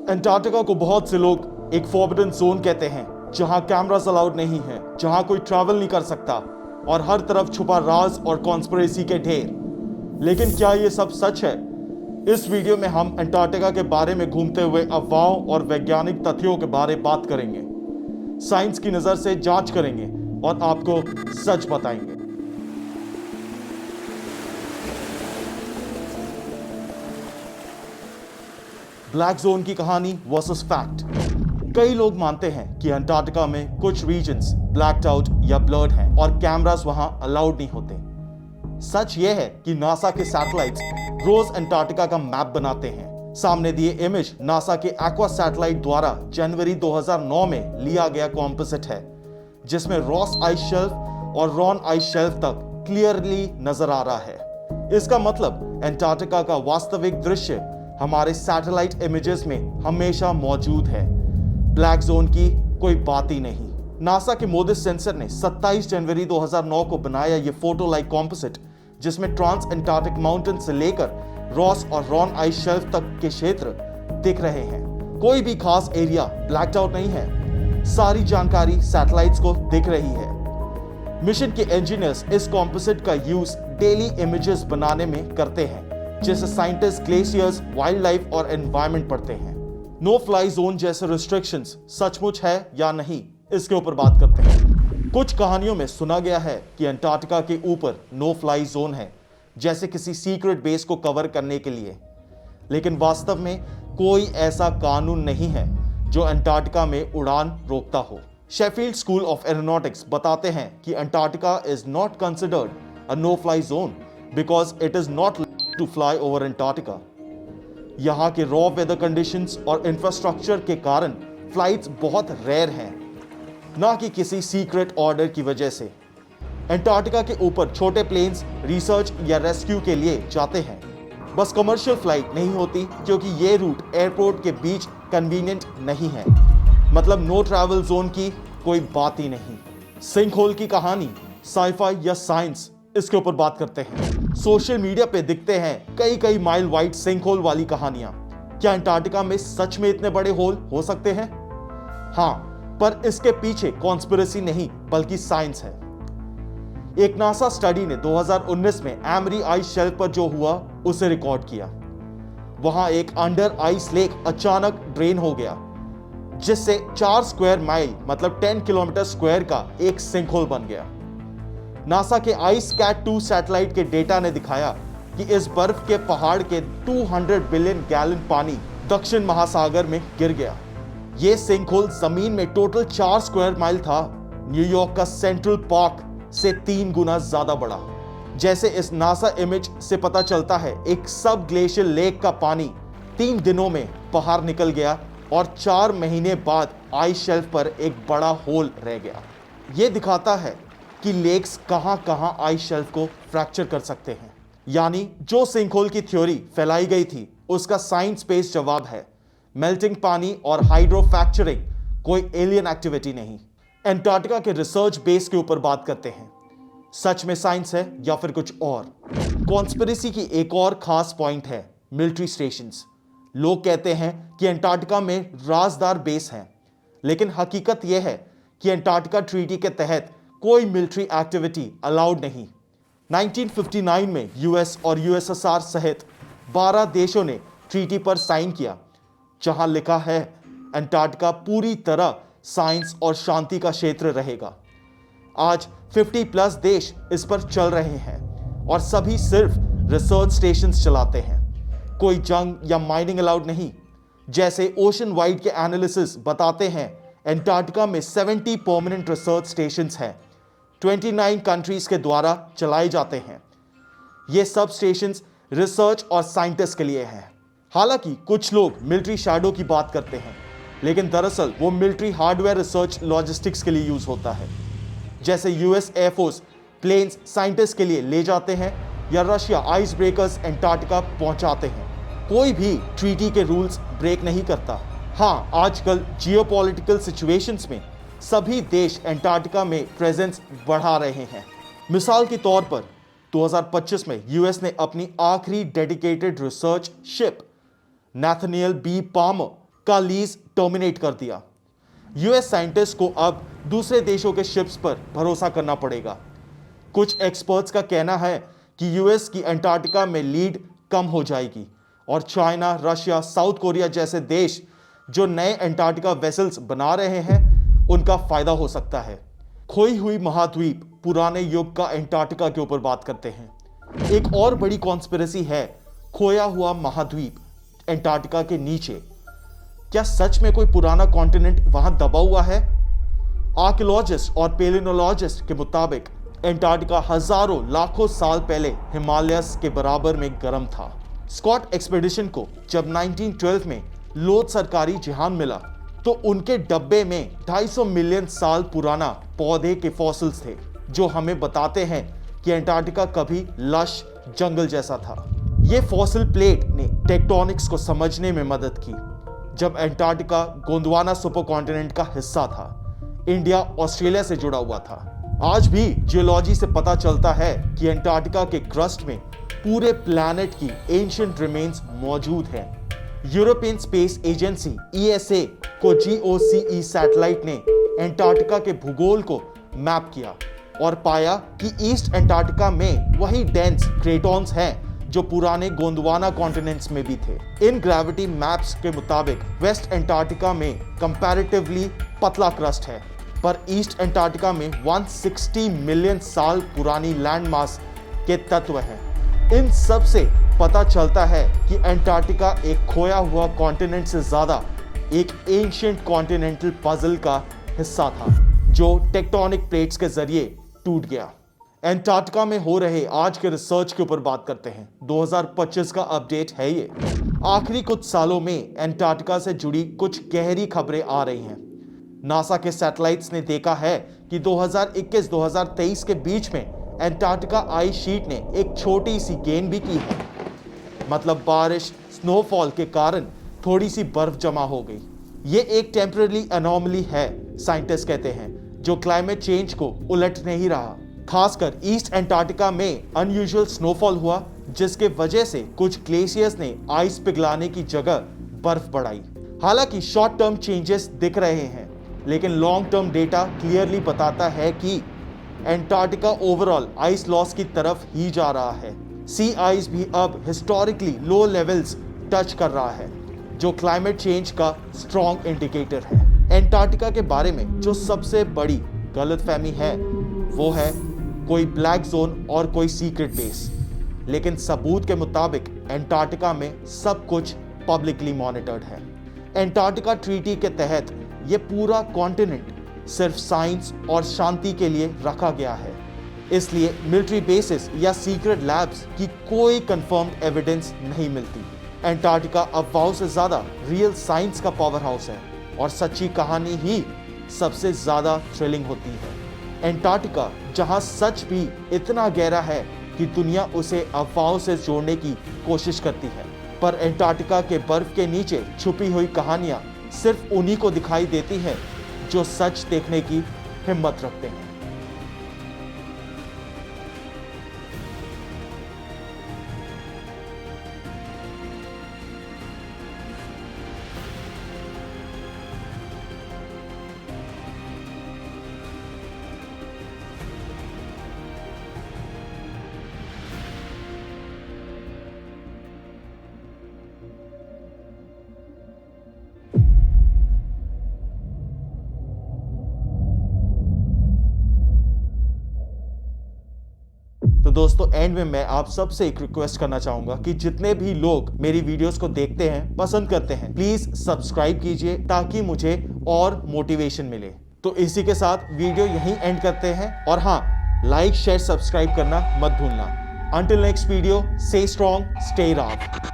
Antarctica को बहुत से लोग एक फॉरबिडन जोन कहते हैं, जहां कैमरास अलाउड नहीं है, जहां कोई ट्रैवल नहीं कर सकता और हर तरफ छुपा राज और कॉन्स्पिरेसी के ढेर। लेकिन क्या ये सब सच है? इस वीडियो में हम अंटार्कटिका के बारे में घूमते हुए अफवाहों और वैज्ञानिक तथ्यों के बारे में बात करेंगे, साइंस की नजर से जांच करेंगे और आपको सच बताएंगे। ब्लैक जोन की कहानी वर्सेस फैक्ट। कई लोग मानते हैं कि अंटार्कटिका में कुछ रीजन्स ब्लैक्ड आउट या ब्लर्ड हैं और कैमरास वहां अलाउड नहीं होते। सच यह है कि नासा के सैटेलाइट्स रोज अंटार्कटिका का मैप बनाते हैं। सामने दिए इमेज नासा के एक्वा सैटेलाइट द्वारा जनवरी 2009 में लिया गया कॉम्पोजिट है, जिसमें रॉस आइस शेल्फ और रॉन आइस शेल्फ तक क्लियरली नजर आ रहा है। इसका मतलब अंटार्कटिका का वास्तविक दृश्य हमारे सैटेलाइट इमेजेस में हमेशा मौजूद है। ब्लैक जोन की कोई बात ही नहीं। नासा के मोदिस सेंसर ने 27 जनवरी 2009 को बनाया ये फोटो लाइक कॉम्पोजिट, जिसमें ट्रांस अंटार्कटिक माउंटेन से लेकर रॉस और रॉन आइस शेल्फ तक के क्षेत्र दिख रहे हैं। कोई भी खास एरिया ब्लैक्ड आउट नहीं है। सारी जानकारी सैटेलाइट्स को दिख रही है। मिशन के इंजीनियर्स इस कॉम्पोजिट का यूज डेली इमेजेस बनाने में करते हैं, जैसे साइंटिस्ट ग्लेशियर्स, वाइल्ड लाइफ और एनवायरनमेंट पढ़ते हैं। नो फ्लाई जोन जैसे रिस्ट्रिक्शंस सचमुच है या नहीं, इसके ऊपर बात करते हैं। कुछ कहानियों में सुना गया है कि अंटार्कटिका के ऊपर नो फ्लाई जोन है, जैसे किसी सीक्रेट बेस को कवर करने के लिए। लेकिन वास्तव में कोई ऐसा कानून नहीं है जो अंटार्कटिका में उड़ान रोकता हो। शेफील्ड स्कूल ऑफ एरोनॉटिक्स बताते हैं कि Antarctica is not considered a no fly zone because it is not to fly over Antarctica. यहां के रॉ वेदर कंडीशंस और इंफ्रास्ट्रक्चर के कारण फ्लाइट्स बहुत रेयर हैं, ना कि किसी सीक्रेट ऑर्डर की वजह से। अंटार्कटिका के ऊपर छोटे प्लेन्स रिसर्च या रेस्क्यू के लिए जाते हैं, बस कमर्शियल फ्लाइट नहीं होती, क्योंकि ये रूट एयरपोर्ट के बीच कन्वीनियंट नहीं है। मतलब नो ट्रैवल जोन की कोई बात ही नहीं। सिंक होल की कहानी, साइफाई या साइंस, इसके ऊपर बात करते हैं। सोशल मीडिया पे दिखते हैं कई माइल वाइड सिंक होल वाली कहानियां। क्या अंटार्कटिका में सच में इतने बड़े होल हो सकते हैं? हाँ, पर इसके पीछे कॉन्स्पिरेसी नहीं बल्कि साइंस है। एक नासा स्टडी ने 2019 में एमरी आइस शेल्फ पर जो हुआ उसे रिकॉर्ड किया। वहां एक अंडर आइस लेक अचानक ड्रेन हो गया, जिससे 4 स्क्वायर माइल मतलब 10 किलोमीटर स्क्वायर का एक सिंक होल बन गया। नासा के आइस कैट 2 सैटेलाइट के डेटा ने दिखाया कि इस बर्फ के पहाड़ के 200 बिलियन गैलन पानी दक्षिण महासागर में गिर गया। यह सिंक होल जमीन में टोटल 4 स्क्वायर माइल था, न्यूयॉर्क का सेंट्रल पार्क से 3 गुना ज्यादा बड़ा। जैसे इस नासा इमेज से पता चलता है, एक सब ग्लेशियल लेक का पानी 3 दिनों में बाहर निकल गया और 4 महीने बाद आइस शेल्फ पर एक बड़ा होल रह गया। यह दिखाता है कि लेक्स कहां आइस शेल्फ को फ्रैक्चर कर सकते हैं। यानी जो सिंकहोल की थ्योरी फैलाई गई थी, उसका साइंस बेस्ड जवाब है मेल्टिंग पानी और हाइड्रो फ्रैक्चरिंग, कोई एलियन एक्टिविटी नहीं। अंटार्कटिका के रिसर्च बेस के ऊपर बात करते हैं। सच में साइंस है या फिर कुछ और? कॉन्स्पिरेसी की एक और खास पॉइंट है मिलिट्री स्टेशंस। लोग कहते हैं कि अंटार्कटिका में राजदार बेस हैं, लेकिन हकीकत यह है कि अंटार्कटिका ट्रीटी के तहत कोई मिलिट्री एक्टिविटी अलाउड नहीं। 1959 में यूएस और यूएसएसआर सहित 12 देशों ने ट्रीटी पर साइन किया, जहां लिखा है अंटार्कटिका पूरी तरह साइंस और शांति का क्षेत्र रहेगा। आज 50+ देश इस पर चल रहे हैं और सभी सिर्फ रिसर्च स्टेशंस चलाते हैं। कोई जंग या माइनिंग अलाउड नहीं। जैसे ओशन वाइड के एनालिसिस बताते हैं, अंटार्कटिका में 70 परमानेंट रिसर्च स्टेशंस हैं, 29 कंट्रीज के द्वारा चलाए जाते हैं। ये सब स्टेशंस रिसर्च और साइंटिस्ट के लिए हैं। हालांकि कुछ लोग मिलिट्री शैडो की बात करते हैं, लेकिन दरअसल वो मिलिट्री हार्डवेयर रिसर्च लॉजिस्टिक्स के लिए यूज होता है। जैसे यूएस एयरफोर्स प्लेन्स साइंटिस्ट के लिए ले जाते हैं या रशिया आइस ब्रेकर्स अंटार्कटिका पहुंचाते हैं। कोई भी ट्रीटी के रूल्स ब्रेक नहीं करता। हाँ, आजकल जियोपॉलिटिकल सिचुएशंस में सभी देश अंटार्कटिका में प्रेजेंस बढ़ा रहे हैं। मिसाल के तौर पर 2025 में यूएस ने अपनी आखिरी dedicated research ship Nathaniel B Palmer का लीज टर्मिनेट कर दिया। यूएस साइंटिस्ट को अब दूसरे देशों के शिप्स पर भरोसा करना पड़ेगा। कुछ एक्सपर्ट्स का कहना है कि यूएस की अंटार्कटिका में लीड कम हो जाएगी और चाइना, रशिया, साउथ कोरिया जैसे देश जो नए अंटार्कटिका वेसल्स बना रहे हैं उनका फायदा हो सकता है। खोई हुई महाद्वीप पुराने युग का अंटार्कटिका के ऊपर बात करते हैं। एक और बड़ी कॉन्स्पिरेसी है खोया हुआ महाद्वीप अंटार्कटिका के नीचे। क्या सच में कोई पुराना कॉन्टिनेंट वहां दबा हुआ है? आर्कियोलॉजिस्ट और पेलिनोलॉजिस्ट के मुताबिक अंटार्कटिका हजारों लाखों साल पहले हिमालयस के बराबर में गर्म था। स्कॉट एक्सपेडिशन को जब 1912 में लोथ सरकारी जहान मिला तो उनके डब्बे में 250 मिलियन साल पुराना पौधे के फॉसिल्स थे जो हमें बताते हैं कि अंटार्कटिका कभी लश जंगल जैसा था। यह फॉसिल प्लेट ने टेक्टोनिक्स को समझने में मदद की। जब अंटार्कटिका गोंडवाना सुपरकॉन्टिनेंट का हिस्सा था, इंडिया ऑस्ट्रेलिया से जुड़ा हुआ था। आज भी जियोलॉजी से पता चलता है कि अंटार्कटिका के क्रस्ट में पूरे प्लैनेट की एंशिएंट रिमेन्स मौजूद हैं। यूरोपियन स्पेस एजेंसी ESA को GOCE सैटेलाइट ने अंटार्कटिका के भूगोल को मैप किया और पाया कि ईस्ट अंटार्कटिका में वही डेंस क्रेटॉन्स हैं जो पुराने गोंडवाना कॉन्टिनेंट्स में भी थे। इन ग्रेविटी मैप्स के मुताबिक वेस्ट अंटार्कटिका में कंपैरेटिवली पतला क्रस्ट है, पर ईस्ट अंटार्कटिका में 160 मिलियन साल पुरानी लैंड मास के तत्व हैं। इन सब से पता चलता है कि अंटार्कटिका एक खोया हुआ कॉन्टिनेंट से ज्यादा एक एंशिएंट कॉन्टिनेंटल पजल का हिस्सा था जो टेक्टोनिक प्लेट्स के जरिए टूट गया। अंटार्कटिका में हो रहे आज के रिसर्च के ऊपर बात करते हैं। 2025 का अपडेट है ये। आखिरी कुछ सालों में अंटार्कटिका से जुड़ी कुछ गहरी खबरें आ रही हैं। नासा के सैटेलाइट्स ने देखा है कि 2021-2023 के बीच में अंटार्कटिका आइस शीट ने एक छोटी सी गेन भी की है। मतलब बारिश, स्नोफॉल के कारण थोड़ी सी बर्फ जमा हो गई। ये एक टेम्पररी एनोमली है, साइंटिस्ट कहते हैं, जो क्लाइमेट चेंज को उलट नहीं रहा। खासकर ईस्ट अंटार्कटिका में अनयूजुअल स्नोफॉल हुआ जिसके वजह से कुछ ग्लेशियर्स ने आइस पिघलाने की जगह बर्फ बढ़ाई। हालांकि शॉर्ट टर्म चेंजेस दिख रहे हैं, लेकिन लॉन्ग टर्म डेटा क्लियरली बताता है कि अंटार्कटिका ओवरऑल आइस लॉस की तरफ ही जा रहा है। सी आइस भी अब हिस्टोरिकली लो लेवल्स टच कर रहा है, जो क्लाइमेट चेंज का स्ट्रॉन्ग इंडिकेटर है। अंटार्कटिका के बारे में जो सबसे बड़ी गलतफहमी है वो है कोई ब्लैक जोन और कोई सीक्रेट बेस। लेकिन सबूत के मुताबिक अंटार्कटिका में सब कुछ पब्लिकली मॉनिटर्ड है। अंटार्कटिका ट्रीटी के तहत ये पूरा कॉन्टिनेंट सिर्फ साइंस और शांति के लिए रखा गया है, इसलिए मिलिट्री बेसिस या सीक्रेट लैब्स की कोई कंफर्म्ड एविडेंस नहीं मिलती। अंटार्कटिका अफवाहों से ज्यादा रियल साइंस का पावर हाउस है और सच्ची कहानी ही सबसे ज्यादा थ्रिलिंग होती है। अंटार्कटिका जहां सच भी इतना गहरा है कि दुनिया उसे अफवाहों से जोड़ने की कोशिश करती है, पर अंटार्कटिका के बर्फ के नीचे छुपी हुई कहानियां सिर्फ उन्हीं को दिखाई देती हैं जो सच देखने की हिम्मत रखते हैं। तो दोस्तों एंड में मैं आप सबसे एक रिक्वेस्ट करना चाहूंगा कि जितने भी लोग मेरी वीडियोस को देखते हैं, पसंद करते हैं, प्लीज सब्सक्राइब कीजिए ताकि मुझे और मोटिवेशन मिले। तो इसी के साथ वीडियो यहीं एंड करते हैं और हाँ, लाइक, शेयर, सब्सक्राइब करना मत भूलना। Until next video, stay strong, stay raw.